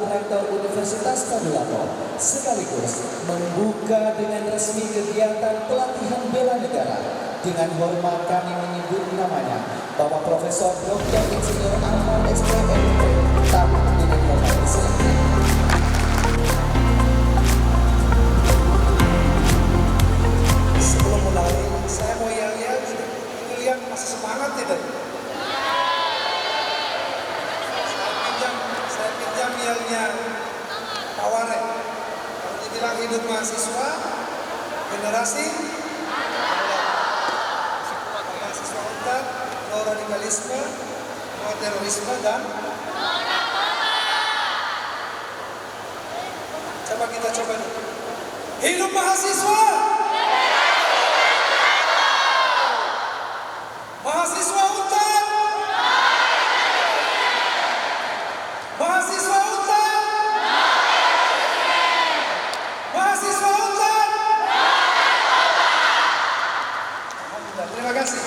Rektor Universitas Tadulako sekaligus membuka dengan resmi kegiatan pelatihan bela negara. Dengan hormat kami menyebut namanya Bapak Profesor Dr. Insinyur Ahmad SPMT Tamu dengan Bapak Presiden. Sebelum mulai, saya mau yel-yel gitu. Ini lihat masih semangat tidak? Saya pinjam yelnya Pak Warek. Kalau dibilang hidup mahasiswa, generasi mahasiswa UNTAD, no radikalisme, no terorisme, dan coba kita coba dulu. Hidup mahasiswa! Mahasiswa UNTAD! Mahasiswa UNTAD! Mahasiswa UNTAD! Alhamdulillah, terima kasih.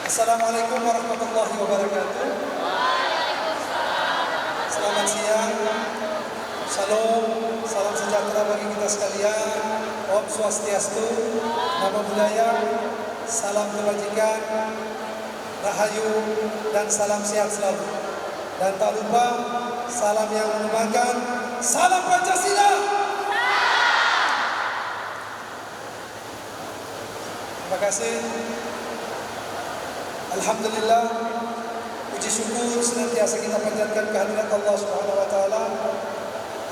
Assalamualaikum warahmatullahi wabarakatuh. Selamat siang. Salam, salam sejahtera bagi kita sekalian. Om Swastiastu, Namo Buddhaya, salam kebajikan, rahayu, dan salam sehat selalu. Dan tak lupa, salam yang menembakkan, salam Pancasila. Terima kasih. Alhamdulillah, puji syukur senantiasa kita panjatkan kehadirat Allah Subhanahu wa taala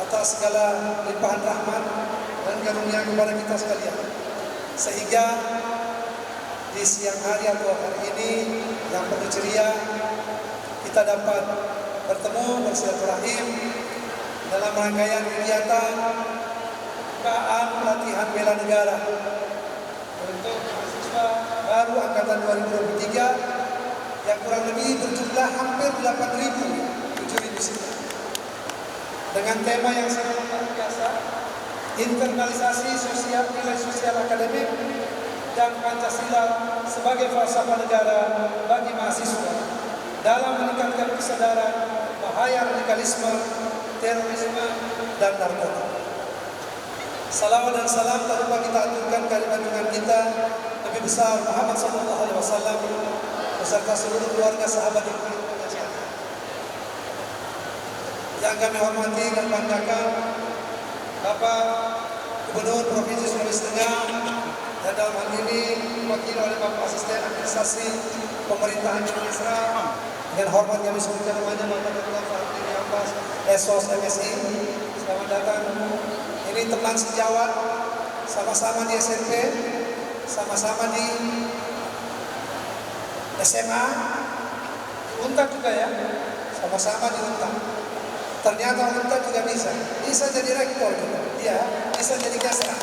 atas segala limpahan rahmat dan karunia kepada kita sekalian. Sehingga di siang hari atau hari ini yang penuh ceria, kita dapat bertemu bersilaturahim dalam rangkaian kegiatan pembukaan pelatihan bela negara untuk mahasiswa baru angkatan 2023 yang kurang lebih berjumlah hampir 8.000 siswa. Dengan tema yang sangat luar biasa, internalisasi sosial, nilai sosial akademik dan Pancasila sebagai falsafah negara bagi mahasiswa dalam meningkatkan kesadaran bahaya radikalisme, terorisme, dan narkoba. Salawat dan salam tak lupa kita aturkan kehadiran Junjungan kita Nabi besar Muhammad SAW beserta seluruh keluarga sahabat yang kami hormati dan banggakan Bapak Gubernur Provinsi Sulawesi Tengah, dan dalam hal ini diwakili oleh Bapak Asisten Administrasi Pemerintahan Indonesia. Dengan hormat kami sebutkan namanya Bapak Dr. Fahri Abbas, SOS MSI. Selamat datang. Ini teman sejawat, sama-sama di SMP, sama-sama di SMA, di UNTAD juga ya, sama-sama di UNTAD. Ternyata UNTAD juga bisa jadi rektor juga, ya, bisa jadi kasra.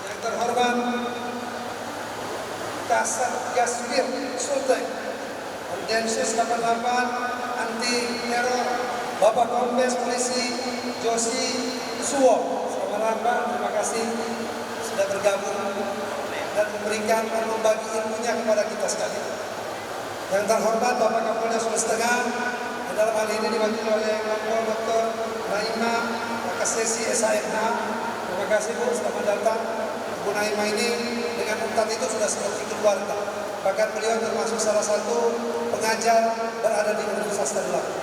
Yang terhormat Kasat Gaswir Sultan, Densus 88 anti teror, Bapak Kombes Polisi Josi Suwo. Selamat datang, terima kasih sudah bergabung dan memberikan dan membagi ilmunya kepada kita sekalian. Yang terhormat Bapak Kapolda Sulawesi Tengah, dalam hal ini diwakili oleh Kapol Dr. Naima Kasesi SHMH. Terima kasih Bu, selamat datang. Bu Naima ini dengan UNTAD itu sudah seperti keluarga. Bahkan beliau termasuk salah satu pengajar berada di Universitas Tadulako.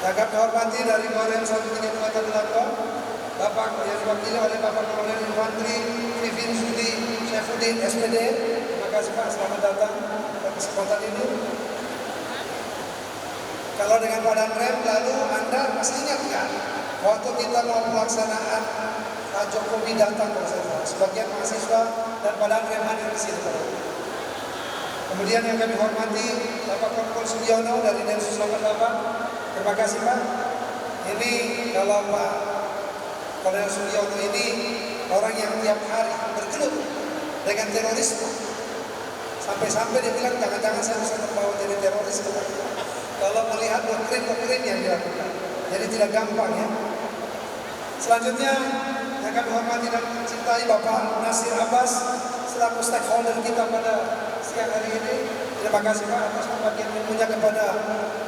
Yang kami hormati dari Korem 132 Tadulako, Bapak yang diwakili oleh Bapak Kolonel Infantri Vivin Sudi Syaifuddin SPD. Terima kasih Pak, selamat datang pada kesempatan ini. Kalau dengan Badan Rem, lalu Anda masih ingat kan waktu kita mau pelaksanaan Pak Jokowi datang ke sana, sebagian mahasiswa dan Badan Rem hadir di situ. Kemudian yang kami hormati Bapak Kompol Sugiono dari Densus 88. Terima kasih Pak. Ini kalau Pak Kolonel Sugiono ini orang yang tiap hari bergelut dengan terorisme. Sampai-sampai dia bilang jangan-jangan saya bisa terbawa jadi teroris. Kalau melihat doktrin-doktrin yang dilakukan. Jadi tidak gampang ya. Selanjutnya yang kami hormati dan cintai Bapak Nasir Abbas selaku stakeholder kita pada siang hari ini. Terima kasih Pak atas pembagian ilmunya kepada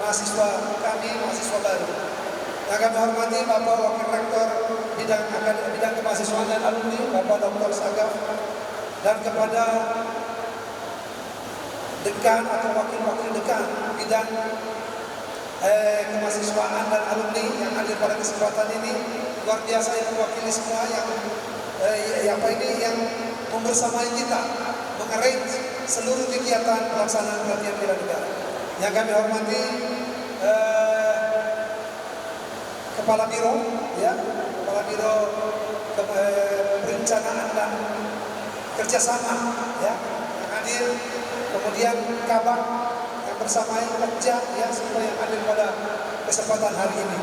mahasiswa kami, mahasiswa baru. Yang kami hormati Bapak Wakil Rektor bidang kemahasiswaan dan alumni, Bapak Dr. Sagaf, dan kepada dekan atau wakil-wakil dekan bidang kemahasiswaan dan alumni yang hadir pada kesempatan ini. Luar biasa yang mewakili semua yang membersamai kita mengarrange seluruh kegiatan pelaksanaan pelatihan bela negara. Yang kami hormati Kepala Biro, Kepala Biro Perencanaan dan Kerjasama, yang hadir. Kemudian Kabak yang bersamai Pokja, semua yang hadir pada kesempatan hari ini.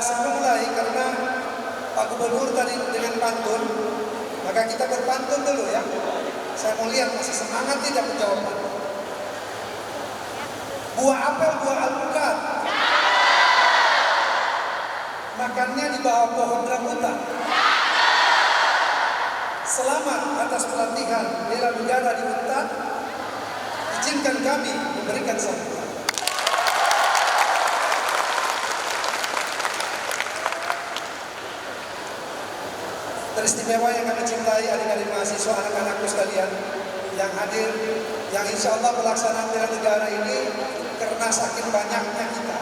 Sebelum mulai, karena Pak Gubernur tadi dengan pantun, maka kita berpantun dulu ya. Saya mau lihat masih semangat tidak menjawab pantun. Buah apel, buah alpukat, makannya di bawah pohon rambutan. Selamat atas pelatihan bela negara di Untan. Izinkan kami memberikan sambutan. Teristimewa yang kami cintai adik-adik mahasiswa, anak-anakku sekalian yang hadir, yang insya Allah pelaksanaan bela negara ini karena saking banyaknya kita,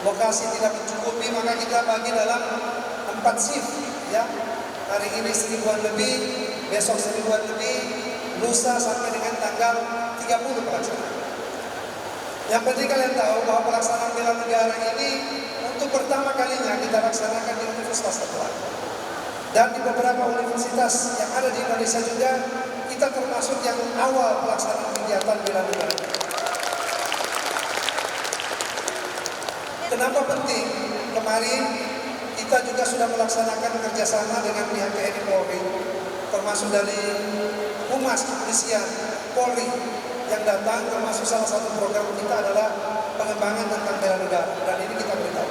lokasi tidak mencukupi, maka kita bagi dalam 4 shift ya. Hari ini 1000-an lebih, besok 1000-an lebih, lusa sampai dengan tanggal 30 pelaksanaan. Yang penting kalian tahu bahwa pelaksanaan bela negara ini untuk pertama kalinya kita laksanakan di Universitas Ternate. Dan di beberapa universitas yang ada di Indonesia juga, kita termasuk yang awal pelaksanaan kegiatan bela negara. Kenapa penting? Kemarin kita juga sudah melaksanakan kerjasama dengan pihak TNI Polri, termasuk dari Humas Kepolisian Polri yang datang, termasuk salah satu program kita adalah pengembangan tentang bela negara, dan ini kita beritahu.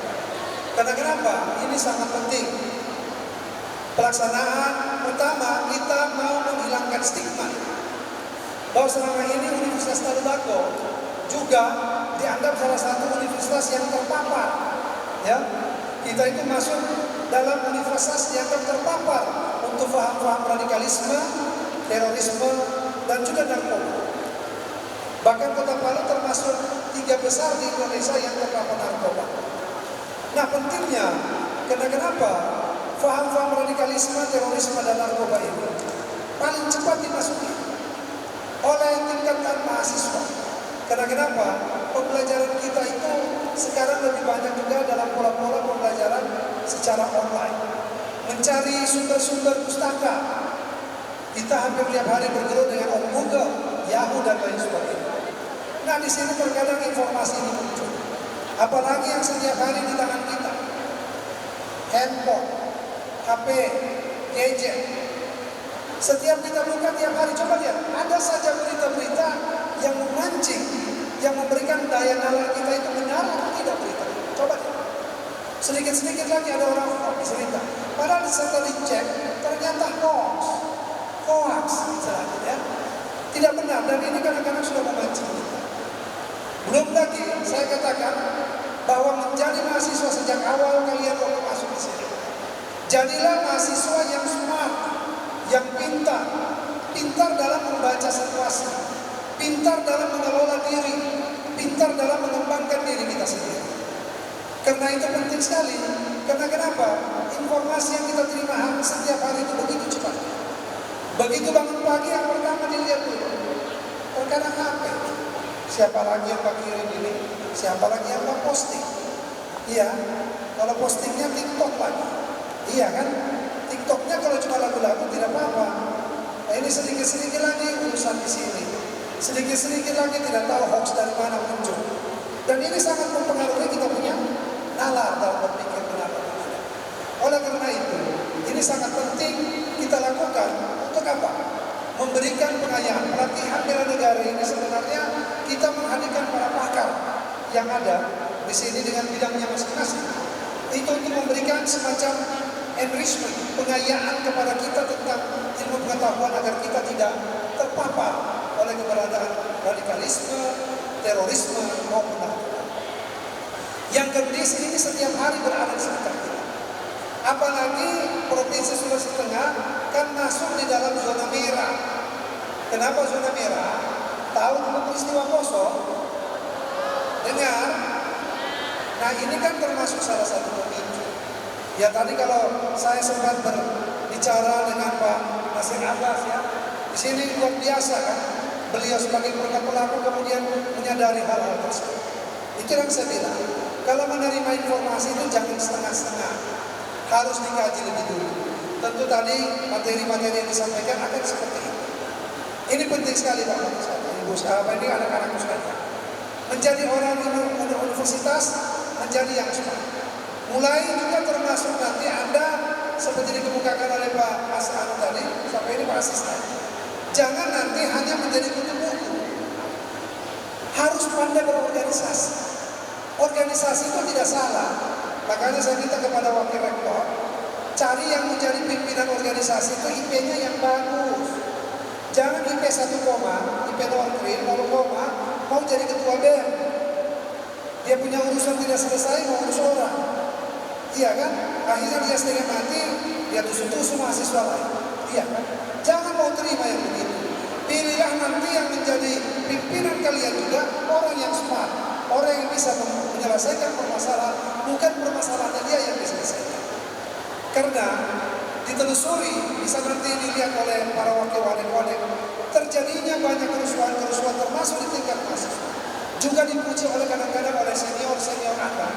Karena kenapa? Ini sangat penting. Pelaksanaan pertama, kita mau menghilangkan stigma bahwa selama ini Universitas Tadulako juga dianggap salah satu universitas yang terpapar. Ya, kita itu masuk dalam universitas yang terpapar untuk paham-paham radikalisme, terorisme, dan juga narkoba. Bahkan Kota Palu termasuk 3 besar di Indonesia yang terpapar narkoba. Nah, pentingnya, kenapa? Paham-paham radikalisme, terorisme, dan narkoba ini paling cepat dimasuki oleh tingkatan mahasiswa. Karena kenapa? Pembelajaran kita itu sekarang lebih banyak juga dalam pola-pola pembelajaran secara online. Mencari sumber-sumber pustaka. Kita hampir tiap hari bergelut dengan Google, Yahoo, dan lain sebagainya. Nah, di sini terkadang informasi ini muncul. Apalagi yang setiap hari di tangan kita. Handphone, HP, gadget. Setiap kita buka tiap hari, coba lihat, ada saja berita-berita yang memancing, yang memberikan daya nalar kita itu benar atau tidak berita. Coba lihat. Sedikit-sedikit lagi ada orang cerita. Padahal setelah dicek, ternyata hoax, misalnya, ya. Tidak benar, dan ini kadang-kadang sudah memancing kita. Belum lagi, saya katakan bahwa menjadi mahasiswa sejak awal kalian waktu masuk di sini. Jadilah mahasiswa yang smart, yang pintar dalam membaca situasi, pintar dalam mengelola diri, pintar dalam mengembangkan diri kita sendiri. Karena itu penting sekali. Karena kenapa? Informasi yang kita terima setiap hari itu begitu cepat. Begitu bangun pagi, yang pertama dilihat dulu. Terkadang HP. Siapa lagi yang kirim ini? Siapa lagi yang posting? Iya. Kalau postingnya TikTok lagi. Iya kan? TikToknya kalau cuma lagu-lagu tidak apa-apa. Nah, ini sedikit-sedikit lagi urusan di sini. Sedikit-sedikit lagi tidak tahu hoax dari mana muncul. Dan ini sangat mempengaruhi kita punya nalar dalam berpikir benar. Oleh karena itu, ini sangat penting kita lakukan. Untuk apa? Memberikan pengayaan. Pelatihan bela negara ini sebenarnya kita menghadirkan para pakar yang ada di sini dengan bidangnya masing-masing. Itu untuk memberikan semacam enrichment, pengayaan kepada kita tentang ilmu pengetahuan pengetahuan agar kita tidak terpapar oleh keberadaan radikalisme, terorisme maupun narkoba. Yang kondisi ini setiap hari berada di sekitar kita. Apalagi Provinsi Sulawesi Tengah kan masuk di dalam zona merah. Kenapa zona merah? Tahu peristiwa Poso? Dengar? Nah ini kan termasuk salah satu pemicu. Ya tadi kalau saya sempat berbicara dengan Pak Nasir Abbas ya, di sini luar biasa kan. Beliau sebagai pelaku kemudian menyadari hal-hal tersebut. Itu yang saya bilang. Kalau menerima informasi itu jangan setengah-setengah. Harus dikaji lebih dulu. Tentu tadi materi-materi yang disampaikan akan seperti itu. Ini penting sekali Pak Ibu sahabat ini anak-anakku sekalian. Menjadi orang universitas, menjadi yang smart. Mulai juga termasuk nanti Anda seperti dikemukakan oleh Pak As'an tadi, sampai ini Pak Asisten. Jangan nanti hanya menjadi kutu buku. Harus pandai berorganisasi. Organisasi itu tidak salah. Makanya saya minta kepada wakil rektor, cari yang menjadi pimpinan organisasi itu IP-nya yang bagus. Jangan IP 1, IP doktrin, lalu koma, mau jadi ketua BEM. Dia punya urusan tidak selesai, mau urus orang. Iya kan? Akhirnya dia setengah mati, dia tusuk-tusuk mahasiswa lain. Iya kan? Jangan mau terima yang begitu. Pilihlah nanti yang menjadi pimpinan kalian juga orang yang smart, orang yang bisa menyelesaikan permasalahan, bukan permasalahan dia yang diselesaikan. Karena ditelusuri, bisa nanti dilihat oleh para wakil-wakil, terjadinya banyak kerusuhan-kerusuhan termasuk di tingkat mahasiswa. Juga dipuji oleh kadang-kadang oleh senior-senior Anda.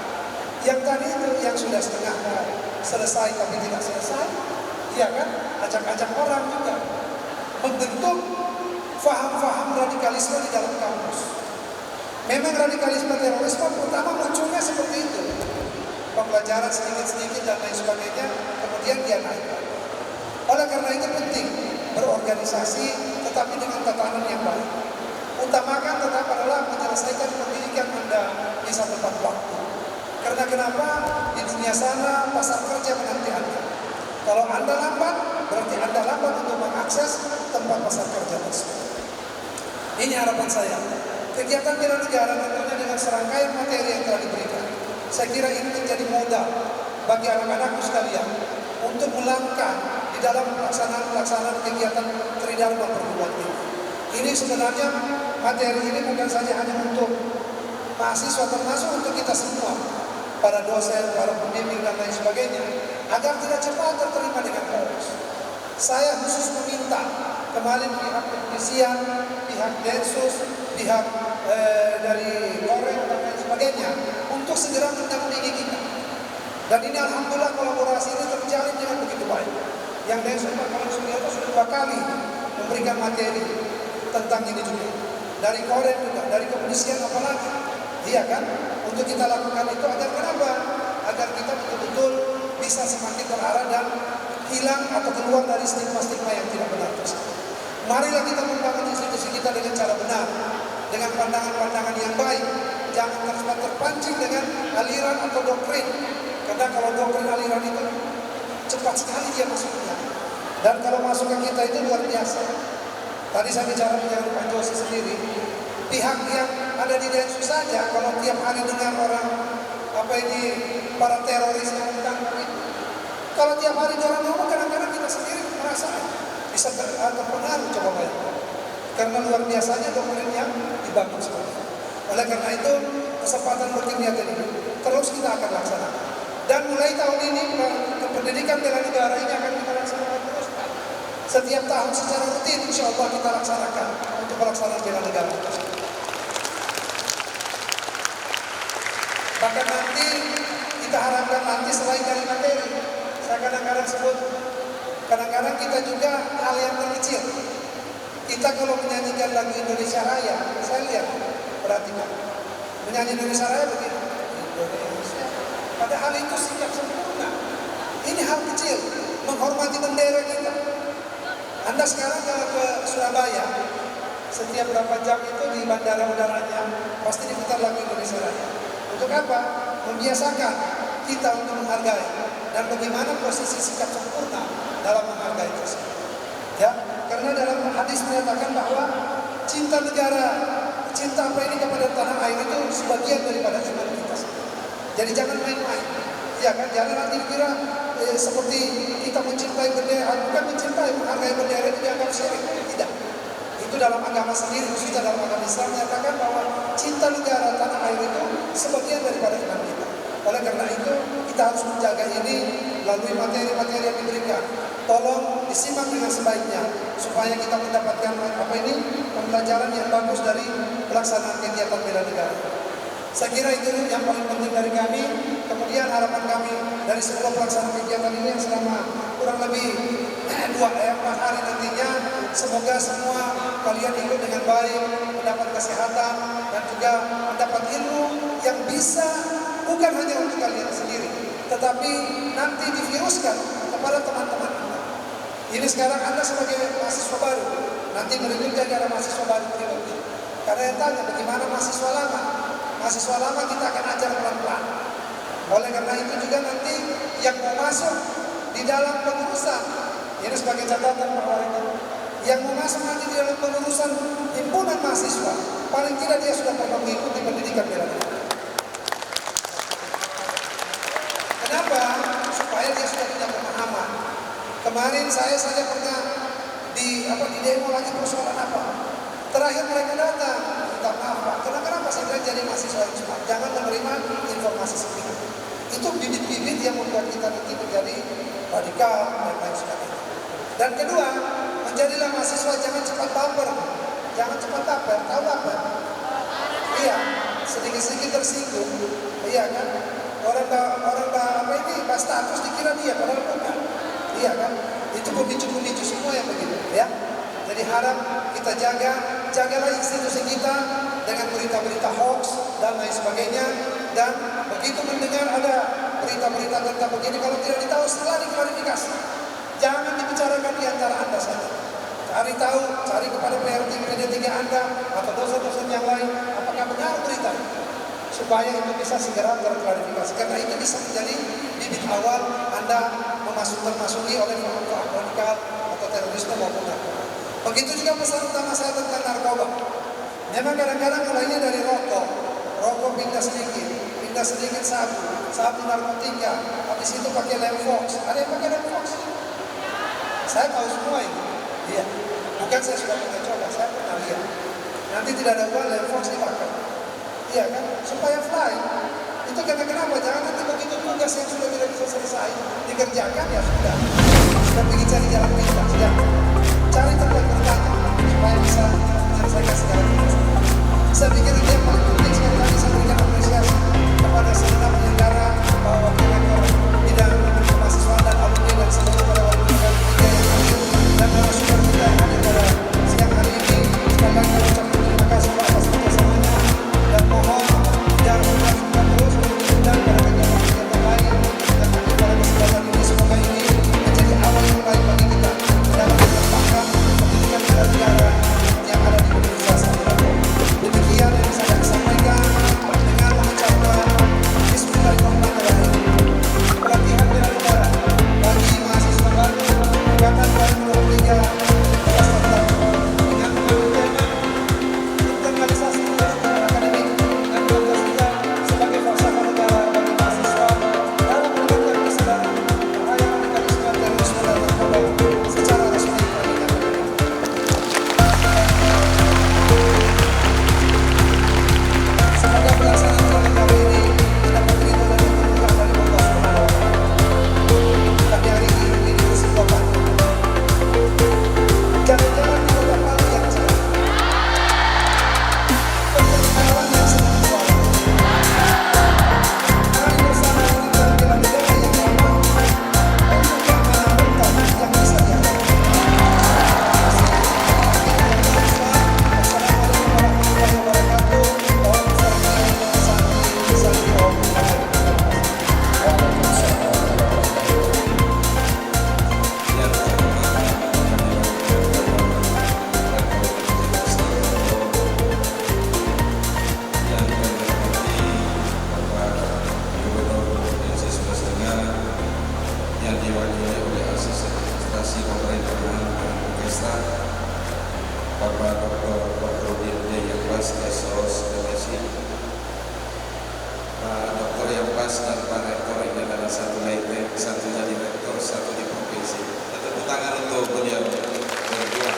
Yang tadi itu yang sudah setengah selesai tapi tidak selesai, iya kan? Ajak-ajak orang juga membentuk faham-faham radikalisme di dalam kampus. Memang radikalisme terorisme pertama munculnya seperti itu. Pembelajaran sedikit-sedikit dan lain sebagainya, kemudian dia naik. Oleh karena itu penting berorganisasi tetapi dengan tatanan yang baik. Utamakan tetap adalah menyelesaikan pendidikan Anda di satu tepat waktu. Karena kenapa? Di dunia sana pasar kerja menanti Anda. Kalau Anda lambat, berarti Anda lambat untuk mengakses tempat pasar kerja tersebut. Ini harapan saya. Kegiatan bela negara tentunya dengan serangkaian materi yang telah diberikan. Saya kira ini menjadi modal bagi anak-anakku sekalian untuk melangkah di dalam pelaksanaan kegiatan Tridharma perguruan tinggi. Ini sebenarnya materi ini bukan saja hanya untuk mahasiswa, termasuk untuk kita semua, para dosen, para pembimbing dan lain sebagainya, agar tidak cepat terterima dengan hoax. Saya khusus meminta kemarin pihak kepolisian, pihak Densus, pihak dari Korem dan lain sebagainya untuk segera mendampingi kita. Dan ini alhamdulillah kolaborasi ini terjalin dengan begitu baik. Yang Densus Pak Kamal Sugiharto sudah 2 kali memberikan materi tentang ini juga. Dari Korem juga, dari kepolisian apalagi. Iya kan? Untuk kita lakukan itu agar kenapa? Agar kita betul-betul bisa semakin terarah dan hilang atau keluar dari stigma-stigma yang tidak benar tersebut. Marilah kita membangun institusi kita dengan cara benar, dengan pandangan-pandangan yang baik. Jangan terpancing dengan aliran atau doktrin. Karena kalau doktrin aliran itu cepat sekali dia masuknya. Dan kalau masuk ke kita itu luar biasa. Tadi saya bicara dengan Pak Josi sendiri. Pihak yang ada di Densus saja, kalau tiap hari dengar orang para teroris yang ditangkap itu, kalau tiap hari orang ngomong, kadang-kadang kita sendiri merasa bisa terpengaruh, coba bayangkan. Karena luar biasanya doktrin yang dibangun seperti itu. Oleh karena itu, kesempatan berkegiatan ini terus kita akan laksanakan. Dan mulai tahun ini, pendidikan bela negara ini akan kita laksanakan terus. Setiap tahun secara rutin, insya Allah kita laksanakan untuk pelaksanaan bela negara. Bahkan nanti kita harapkan nanti selain dari materi, saya kadang-kadang sebut, kadang-kadang kita juga hal yang terkecil. Kita kalau menyanyikan lagu Indonesia Raya, saya lihat, perhatikan, menyanyi Indonesia Raya begini, Indonesia. Padahal itu sikap sempurna. Ini hal kecil, menghormati bendera kita. Anda sekarang kalau ke Surabaya, setiap berapa jam itu di bandara-bandaranya pasti diputar lagu Indonesia Raya. Untuk apa? Membiasakan kita untuk menghargai dan bagaimana posisi sikap sempurna dalam menghargai tersebut. Ya, karena dalam hadis menyatakan bahwa cinta negara, cinta apa ini kepada tanah air itu sebagian daripada iman kita. Jadi jangan main-main. Ya kan, jangan nanti kira seperti kita mencintai bendera, bukan mencintai, menghargai bendera itu dianggap syirik. Tidak. Itu dalam agama sendiri, khususnya dalam agama Islam menyatakan bahwa cinta negara tanah air itu sebagian daripada iman kita. Oleh karena itu kita harus menjaga ini melalui materi-materi yang diberikan. Tolong disimak dengan sebaiknya supaya kita mendapatkan pembelajaran yang bagus dari pelaksanaan kegiatan bela negara. Saya kira itu yang paling penting dari kami. Kemudian harapan kami dari seluruh pelaksanaan kegiatan ini yang selama kurang lebih 4 hari nantinya, semoga semua kalian ikut dengan baik, mendapat kesehatan dan juga mendapat ilmu yang bisa bukan hanya untuk kalian sendiri, tetapi nanti diviruskan kepada teman-teman Anda. Ini sekarang Anda sebagai mahasiswa baru, nanti berikutnya ada mahasiswa baru berikutnya. Karena yang tanya bagaimana mahasiswa lama? Mahasiswa lama kita akan ajar pelan-pelan. Oleh karena itu juga nanti yang mau masuk di dalam pengurusan, ini sebagai catatan Pak Wali, yang mau masuk nanti di dalam pengurusan himpunan mahasiswa, paling tidak dia sudah pernah mengikuti pendidikan bela negara. Kenapa? Supaya dia sudah punya pemahaman. Kemarin saya saja pernah di demo lagi persoalan apa? Terakhir mereka datang, minta maaf Pak. Kenapa saya bilang jadi mahasiswa yang cepat? Jangan menerima informasi sepihak. Itu bibit-bibit yang membuat kita nanti menjadi radikal dan lain sebagainya. Dan kedua, menjadilah mahasiswa jangan cepat baper. Jangan cepat baper, tahu apa? Iya, sedikit-sedikit tersinggung. Iya kan? Orang pas status dikira dia, padahal bukan. Iya kan? Itu pemicu-pemicu semua yang begitu, ya. Jadi harap kita jagalah institusi kita dengan berita-berita hoax dan lain sebagainya. Dan begitu mendengar ada berita-berita tentang begini, kalau tidak ditahu setelah diklarifikasi. Jangan dibicarakan di antara Anda saja. Cari tahu, cari kepada PRT Anda atau dosen-dosen yang lain, apakah benar berita itu, supaya itu bisa segera terklarifikasi. Karena itu bisa menjadi bibit awal Anda termasuki oleh kelompok radikal atau terorisme maupun narkoba. Begitu juga pesan utama saya tentang narkoba. Memang kadang-kadang mulainya dari rokok pindah sedikit sabu narkotika, habis itu pakai Lemfox. Ada yang pakai Lemfox? Saya tahu semua itu. Iya. Bukan saya sudah pernah coba, saya pernah lihat. Nanti tidak ada uang, Lemfox dipakai. Iya kan? Supaya fly. Itu kenapa? Jangan nanti begitu tugas yang sudah tidak bisa selesai dikerjakan, ya sudah pergi cari jalan pintas. Ya. Cari tempat bertanya supaya bisa menyelesaikan segala tugas. Saya pikir itu yang paling penting. Sekali lagi saya berikan apresiasi kepada segenap penyelenggara, Pak Wakil Rektor Bidang Kemahasiswaan dan Alumni dan seluruh para wali murid yang hadir dan narasumber kita yang hadir pada siang hari ini. Sekali lagi kami ucapkan terima kasih Pak atas kerjasamanya dan mohon jangan lupa terus dan pada kegiatan-kegiatan lain dan pada kesempatan ini semoga ini menjadi awal yang baik bagi kita dalam Bapak Dr. Fahrudin yang pas SOS Indonesia, Pak Dokter yang pas dan Pak Rektor ini adalah satu lainnya, satunya di rektor, satu di provinsi. Tepuk tangan untuk beliau berdua.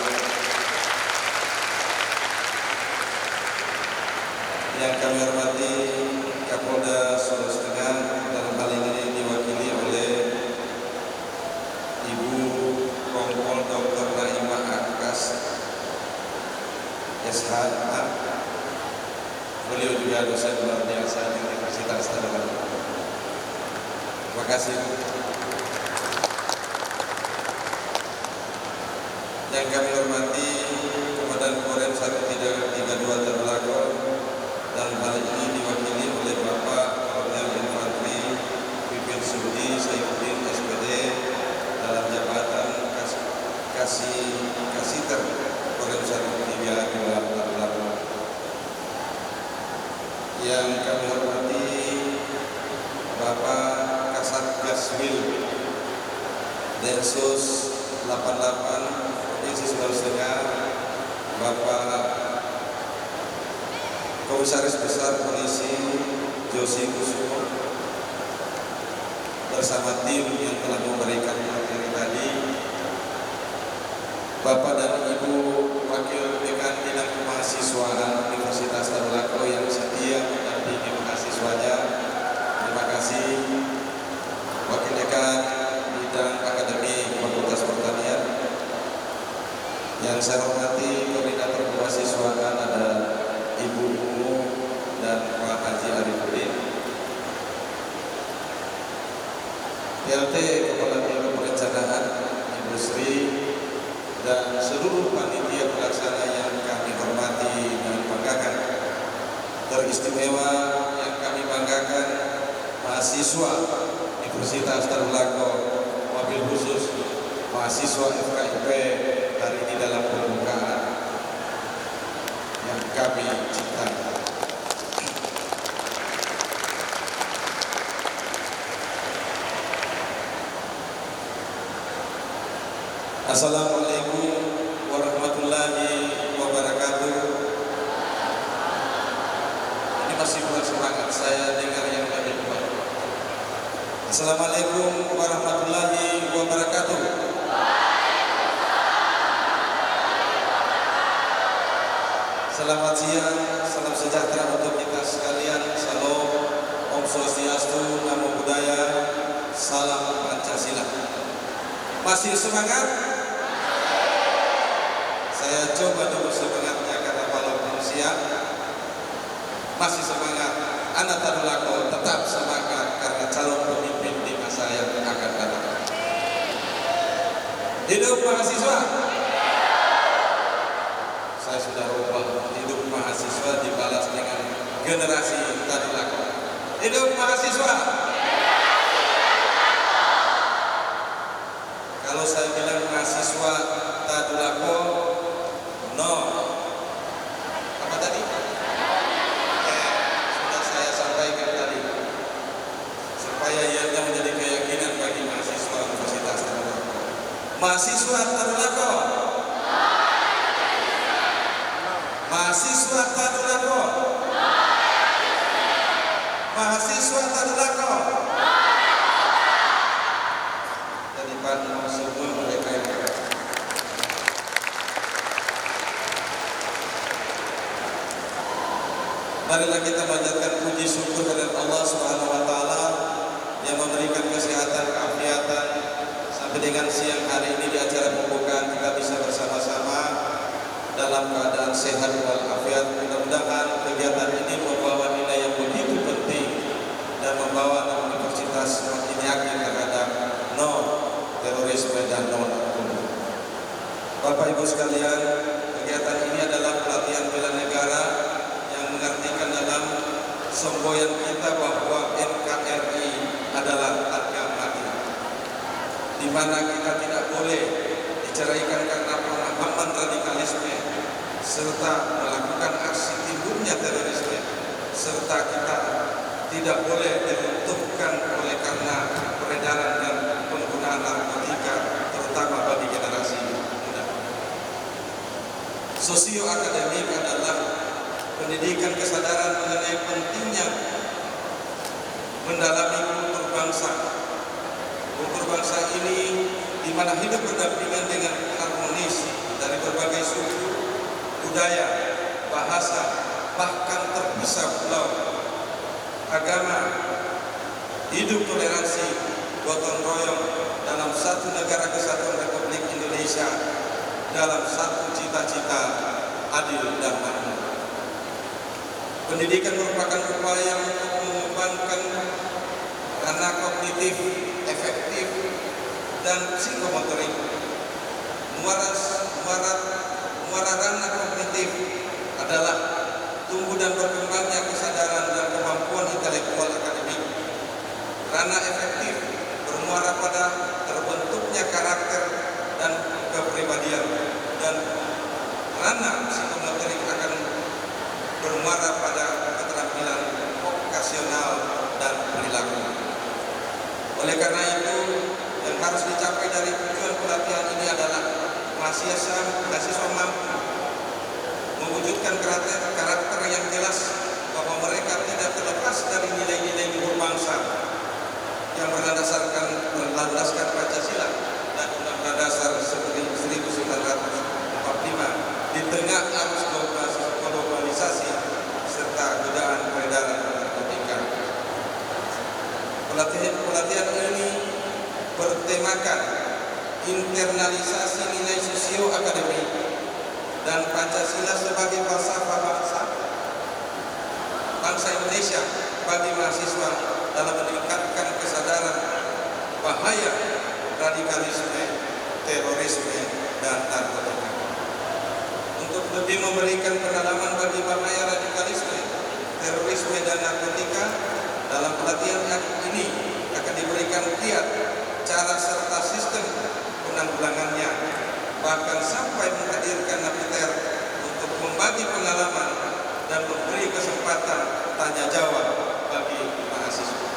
Yang kami hormati Kapolda Sulawesi Tengah, dalam hal ini diwakili oleh Ibu Kompol Dr. Naimah Akas SH. Beliau juga dosen luar biasa di Universitas Tadulako. Terima kasih. Yang kami hormati Komandan Korem 1332 Tadulako, dalam hal ini diwakili oleh Bapak Kolonel Infanteri Pipin Sudi Saifuddin SPD dalam jabatan Kasiter Korem 1332 Tadulako. Yang kami hormati Bapak Kasat Gaswil Densus 88 Provinsi Sulawesi Tengah, Bapak Komisaris Besar Polisi Josi Kusumo bersama tim yang telah memberikan materi tadi, Bapak dan Ibu Wakil Dekan Bidang Kemahasiswaan Universitas Tadulako yang setia mendampingi mahasiswanya, terima kasih. Wakil Dekan Bidang Akademi Fakultas Pertanian yang saya hormati, Koordinator Kemahasiswaan ada Ibu Umu dan Pak Haji Arifudin, PLT Kepala Biro Perencanaan Ibu Sri, dan seluruh panitia pelaksana yang kami hormati dan banggakan. Teristimewa yang kami banggakan mahasiswa Universitas Tadulako, wabil khusus mahasiswa FKIP hari ini dalam pembukaan yang kami cintai. Assalamualaikum warahmatullahi wabarakatuh. Ini masih bukan semangat, saya dengar yang lebih kuat. Assalamualaikum warahmatullahi wabarakatuh. Selamat siang, salam sejahtera untuk kita sekalian. Salam, Om Swastiastu, Namo Buddhaya, salam Pancasila. Masih semangat? Saya coba dulu semangatnya karena walaupun siang masih semangat. Anak Tadulako tetap semangat karena calon pemimpin di masa yang akan datang. Hidup mahasiswa. Saya sudah lupa, hidup mahasiswa dibalas dengan generasi Tadulako. Hidup mahasiswa. Kalau saya bilang mahasiswa Tadulako, no. Apa tadi? Sudah saya sampaikan tadi. Supaya ianya menjadi keyakinan bagi mahasiswa Universitas Tadulako. Mahasiswa Tadulako. Mahasiswa Tadulako. Mahasiswa Tadulako. Dari Bandung semua mereka yang marilah kita panjatkan puji syukur kepada Allah Subhanahu wa taala yang memberikan kesehatan, keafiatan sampai dengan siang hari ini di acara pembukaan kita bisa bersama-sama dalam keadaan sehat walafiat. Mudah-mudahan kegiatan ini membawa nilai yang begitu penting dan membawa universitas semakin yakin terhadap no terorisme dan no narkoba. Bapak Ibu sekalian, kegiatan ini adalah pelatihan bela negara yang mengartikan dalam semboyan kita bahwa NKRI adalah harga mati, di mana kita tidak boleh diceraikan karena pemahaman radikalisme serta melakukan aksi timbulnya terorisme, serta kita tidak boleh diruntuhkan oleh karena peredaran dan penggunaan narkotika terutama bagi generasi muda. Sosio akademik adalah pendidikan kesadaran mengenai pentingnya mendalami kultur bangsa. Kultur bangsa ini di mana hidup berdampingan dengan harmonis dari berbagai suku, budaya, bahasa, bahkan terpisah pulau, agama, hidup toleransi, gotong royong dalam satu negara kesatuan Republik Indonesia dalam satu cita-cita adil dan makmur. Pendidikan merupakan upaya untuk mengembangkan ranah kognitif, efektif, dan psikomotorik. Muara ranah kognitif adalah tumbuh dan berkembangnya kesadaran dan kemampuan intelektual akademik. Ranah efektif bermuara pada terbentuknya karakter dan kepribadian, dan ranah psikomotorik akan bermuara pada keterampilan vokasional dan perilaku. Oleh karena itu, yang harus dicapai dari tujuan pelatihan ini adalah mahasiswa mampu mewujudkan karakter yang jelas bahwa mereka tidak terlepas dari nilai-nilai luhur bangsa yang berlandaskan Pancasila dan Undang-Undang Dasar 1945 di tengah arus globalisasi serta godaan peredaran narkotika. Pelatihan ini bertemakan internalisasi nilai sosio-akademik dan Pancasila sebagai falsafah bangsa Indonesia bagi mahasiswa dalam meningkatkan kesadaran bahaya radikalisme, terorisme, dan narkotika. Untuk lebih memberikan pendalaman bagi bahaya radikalisme, terorisme, dan narkotika, dalam pelatihan ini akan diberikan kiat, cara serta sistem penanggulangannya, bahkan sampai menghadirkan napiter untuk membagi pengalaman dan memberi kesempatan tanya jawab bagi mahasiswa.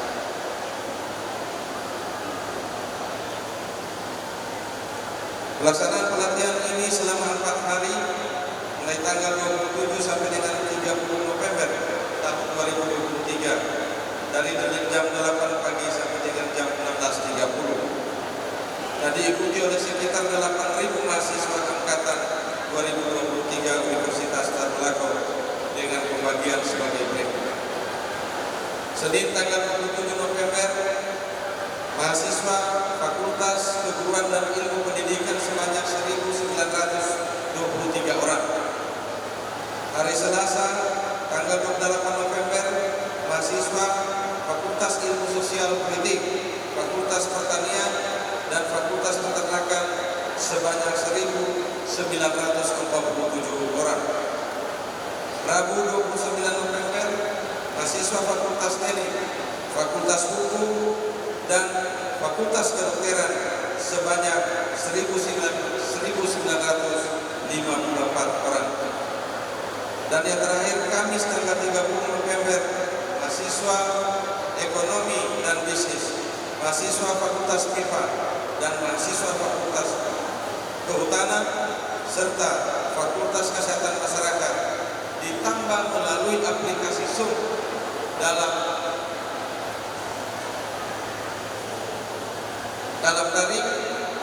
Pelaksanaan pelatihan ini selama 4 hari mulai tanggal 27 sampai dengan 30 November tahun 2023 dari jam 8 pagi sampai dengan jam 16.30 dan diikuti oleh sekitar 8.000 mahasiswa angkatan 2023 Universitas Tadulako dengan pembagian sebagai berikut. Senin tanggal 27 November, mahasiswa Fakultas Keguruan dan Ilmu Pendidikan sebanyak 1.923 orang. Hari Selasa tanggal 28 November, mahasiswa Fakultas Ilmu Sosial Politik, Fakultas Pertanian, dan Fakultas Peternakan sebanyak 1.947 orang. Rabu 29 November, mahasiswa Fakultas Teknik, Fakultas Hukum, dan Fakultas Kedokteran sebanyak 1.954 orang. Dan yang terakhir, Kamis tanggal 30 November, mahasiswa Ekonomi dan Bisnis, mahasiswa Fakultas MIPA, dan mahasiswa Fakultas Kehutanan serta Fakultas Kesehatan Masyarakat ditambah melalui aplikasi Zoom dalam tarik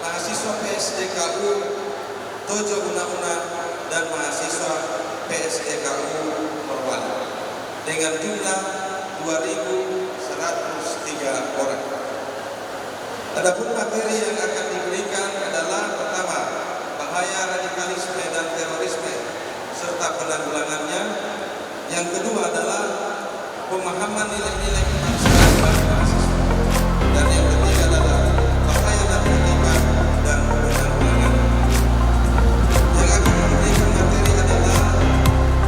mahasiswa PSDKU Tojo Una-Una dan mahasiswa PSDKU Morwali dengan jumlah 2.103 orang. Adapun materi yang akan diberikan adalah pertama, bahaya radikalisme dan terorisme serta penanggulangannya. Yang kedua adalah pemahaman nilai-nilai kebangsaan bagi mahasiswa. Dan yang ketiga adalah bahaya narkotika dan penanggulangan. Yang akan memberikan materi adalah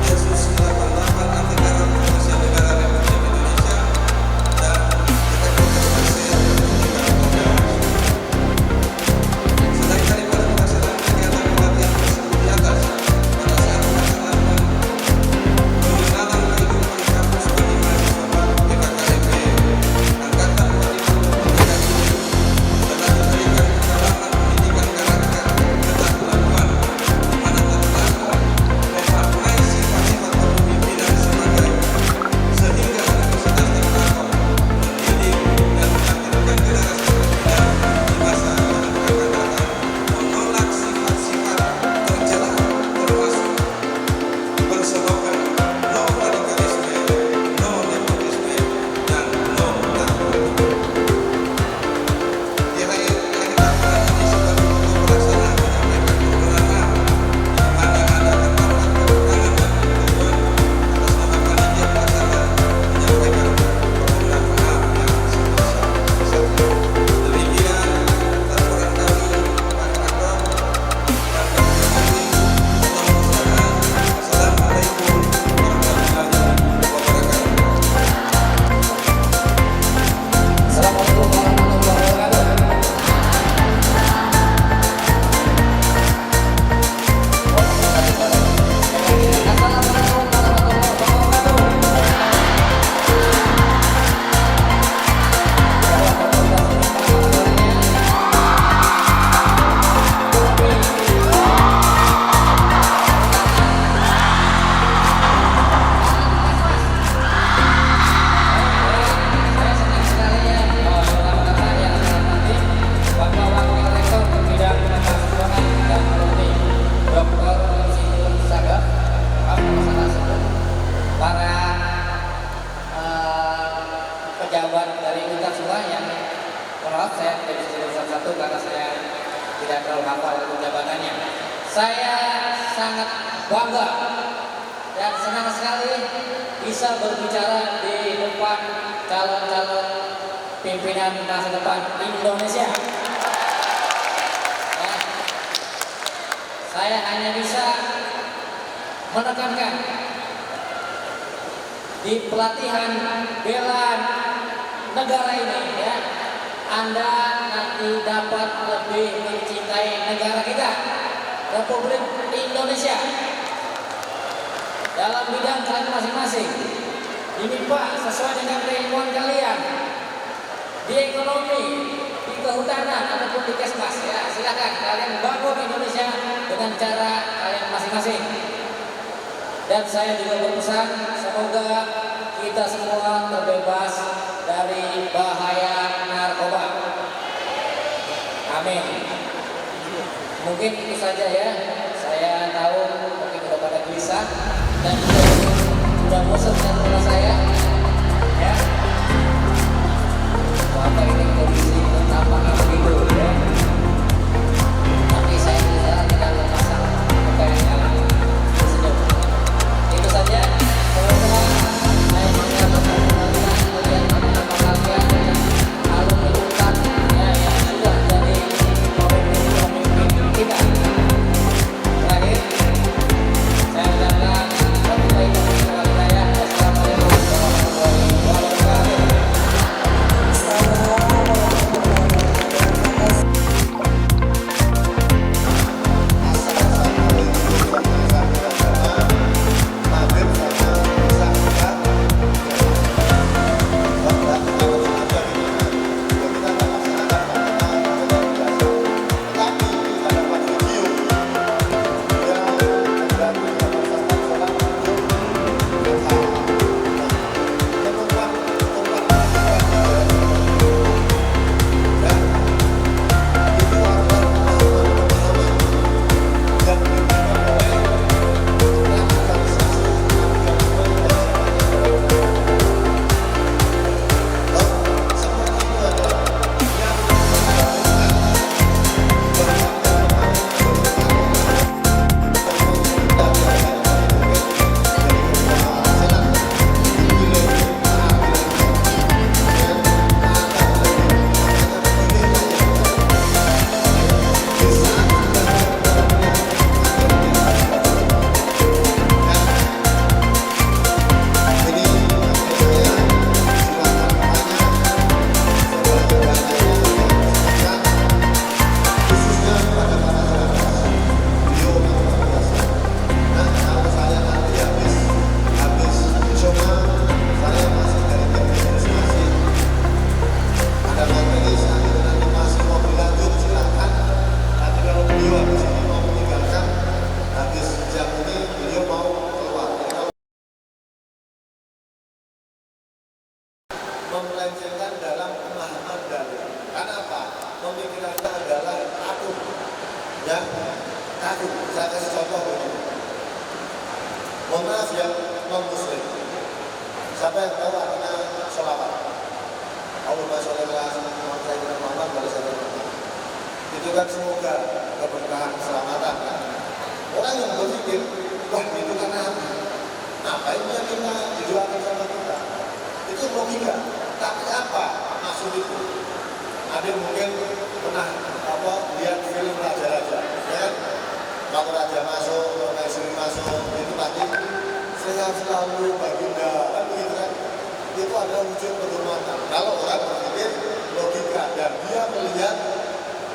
Densus 88 anti teror Kepolisian Negara Republik Indonesia dan Detektif Pasir ketika Polda. Selain daripada pelaksanaan kegiatan pelatihan tersebut di atas, pada saat pelaksanaan pengenalan kehidupan kampus bagi mahasiswa baru PKKMB bangga dan senang sekali bisa berbicara di depan calon-calon pimpinan masa depan Indonesia. Ya, saya hanya bisa menekankan di pelatihan bela negara ini, ya, Anda nanti dapat lebih mencintai negara kita, Republik Indonesia, dalam bidang kalian masing-masing. Ini Pak, sesuai dengan keilmuan kalian di ekonomi, di kehutanan ataupun di kesmas, ya, silakan kalian bangun Indonesia dengan cara kalian masing-masing. Dan saya juga berpesan, semoga kita semua terbebas dari bahaya narkoba. Amin. Mungkin itu saja ya. Saya tahu mungkin sudah pada gelisah dan juga sudah bosan dengan suara saya. Ya. Bapak ini kondisi tampaknya begitu ya. Tapi saya bisa tidak memasang pakaian senyum. Itu saja. Semoga saya bisa melihat teman-teman kalian alumni UNPAD ya, yang sudah jadi pemimpin kita. Terakhir, saya ucapkan wassalamualaikum warahmatullahi wabarakatuh. Melencengkan dalam pemahaman dalil. Karena apa? Pemikirannya adalah takut, ya, takut. Saya kasih contoh begini. Mohon maaf ya, non-muslim. Siapa yang tahu artinya sholawat? Allahumma sholli ala Sayyidina Muhammad wa ala Muhammad. Itu kan semoga keberkahan, keselamatan kan. Orang yang berpikir, wah itu kan Nabi. Ngapain dia minta didoakan sama kita? Itu logika. Tapi apa maksud itu? Ada mungkin pernah lihat film Raja-Raja, ya kan? Waktu Raja masuk, Maisuri masuk, itu pasti saya selalu baginda, kan begitu kan? Itu adalah wujud penghormatan. Kalau orang berpikir logika dan dia melihat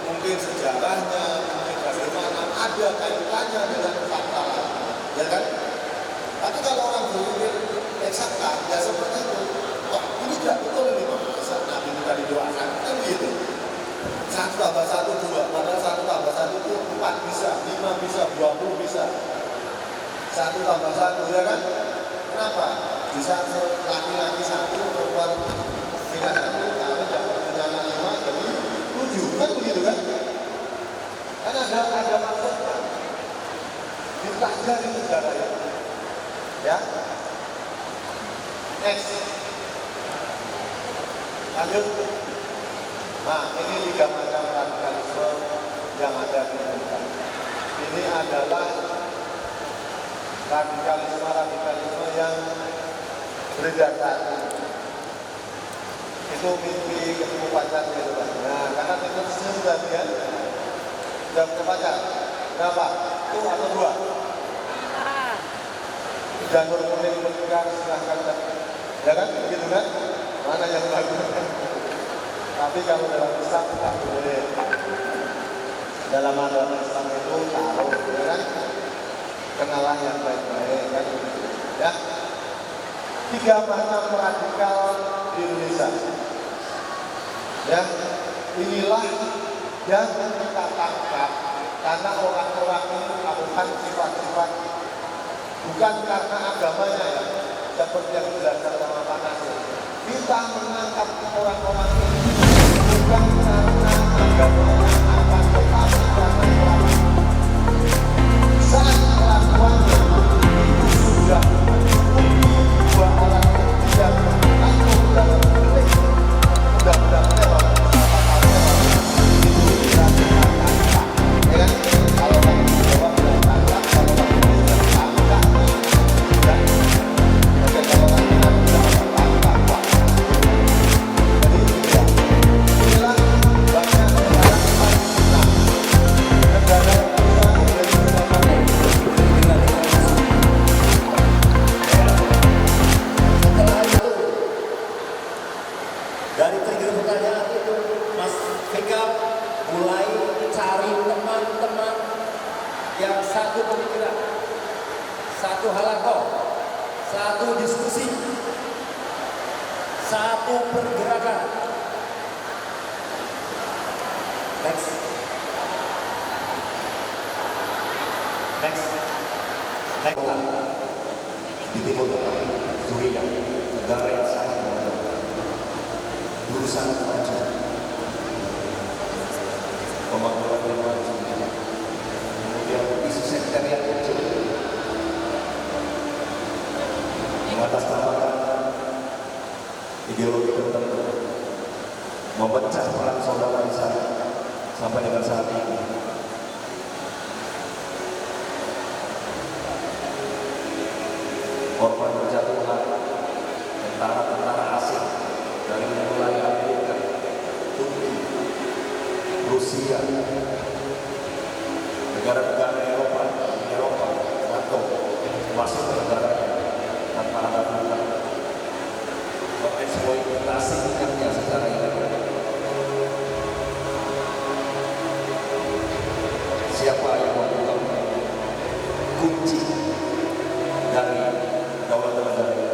mungkin sejarahnya, mungkin bagaimana ada kaitannya dengan fakta lain, ya kan? Tapi kalau orang berpikir eksakta, ya seperti itu. Wah, ini tidak betul ini Pak. Nabi minta didoakan, kan begitu. 1 tambah 1 2, padahal 1 tambah 1 itu 4 bisa, 5 bisa, 20 bisa. 1 tambah 1, ya kan? Kenapa? Bisa laki-laki 1, perempuan 3, 1, kalau dapat rencana 5, jadi 7, kan begitu kan? Kan ada maksudnya. Dipelajari negara itu. Ya. Next. Lanjut. Nah, ini 3 macam radikalisme yang ada di Indonesia. Ini adalah radikalisme yang beredar saat ini. Itu mimpi ketemu pacar gitu Pak. Nah, karena itu sudah dia sudah punya pacar. Berapa? Itu atau dua? Dan berkumpul menikah silahkan. Ya kan? Begitu kan? Mana yang bagus? Tapi kalau dalam Islam tak boleh. Dalam agama Islam itu taruh, ya kan? Kenalan yang baik-baik kan? Ya. 3 macam radikal di Indonesia. Ya, inilah yang kita tangkap karena orang-orang ini melakukan sifat-sifat bukan karena agamanya ya, seperti yang dijelaskan sama Pak Nasir. Kita menangkap orang-orang ini bukan karena agamanya, akan tetapi karena kelakuan. Saat kelakuannya itu sudah mencukupi 2 alat bukti yang atau dalam delik undang-undang teror, itu bisa kita tangkap. Ya kan? Kalau kamu jawab dan tangkap, kalau kamu tidak tangkap, tidak. Oke, kalau kamu tidak tangkap, Pak. Jadi ya, inilah banyak negara kita. Negara kita menjadi negara Setelah itu, dari 3 pertanyaan itu, Mas Fikam mulai cari teman-teman yang satu pemikiran, satu halakoh, satu diskusi, satu pergerakan. Next. Di timur tengah, Suriah, negara yang sangat modern, dulu sangat maju, pembangunan yang maju, kemudian isu sekretariat muncul, mengatasnamakan ideologi tertentu, memecah perang saudara di sana sampai dengan saat ini. Korban berjatuhan tentara-tentara asing dari mulai Amerika, Turki, Rusia, negara-negara Eropa, NATO, masuk ke negaranya tanpa ada perintah, mengeksploitasi ikannya secara ilegal. Siapa yang membuka kunci dari daulat negara ini?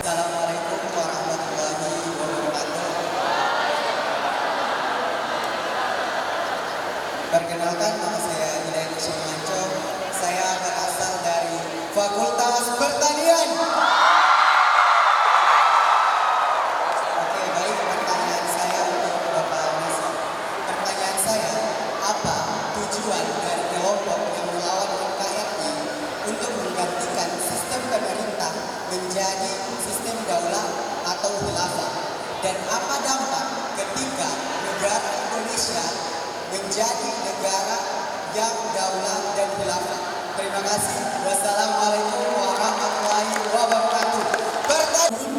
Assalamualaikum warahmatullahi wabarakatuh. Perkenalkan, nama saya Hidayat Sumanco. Saya berasal dari Fakultas Pertanian. Oke, baik, pertanyaan saya untuk Bapak Nasir. Pertanyaan saya, apa tujuan dari kelompok yang melawan NKRI untuk menggantikan sistem pemerintah menjadi sistem daulah atau khilafah? Dan apa dampak ketika negara Indonesia menjadi negara yang daulah dan khilafah? Terima kasih. Wassalamualaikum warahmatullahi wabarakatuh.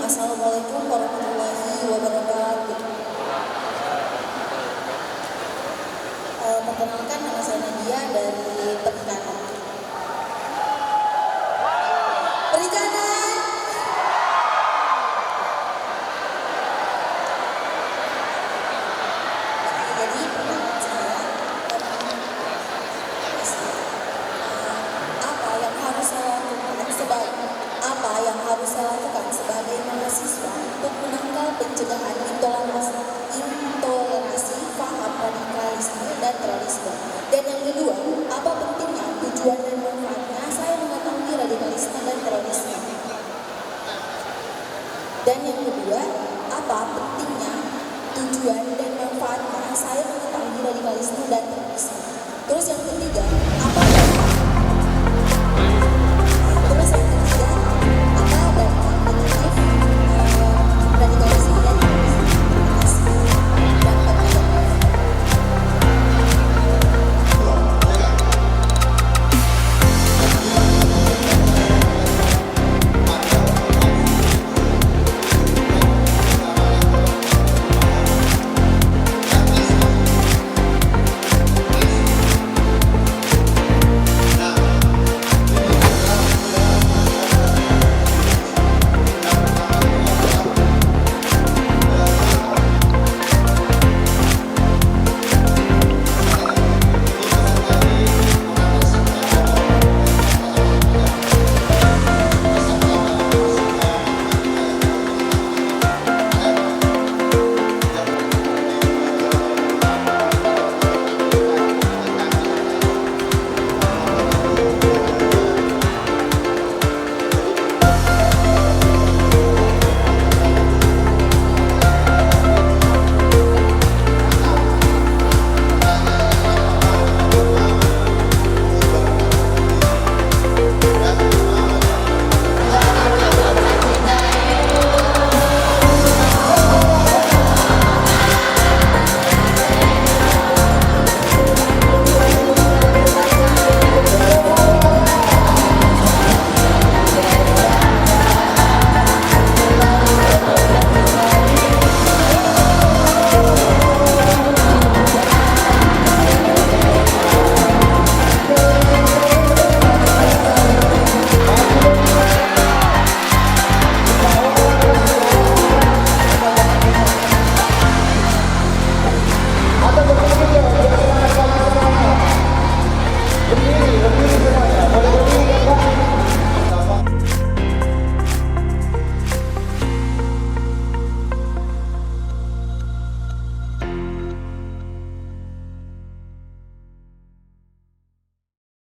Assalamualaikum warahmatullahi wabarakatuh. Perkenalkan, nama saya Nadia dari Perikanan. Perikanan. Jadi pertanyaan saya, apa yang harus saya lakukan sebagai mahasiswa untuk menangkal pencegahan intoleransi, paham radikalisme dan terorisme? Dan yang kedua, apa pentingnya tujuan dan manfaatnya saya mengetahui radikalisme dan terorisme? Dan yang kedua, apa pentingnya tujuan dan manfaatnya saya mengetahui radikalisme dan terorisme? Terus yang ketiga, apa dampak negatif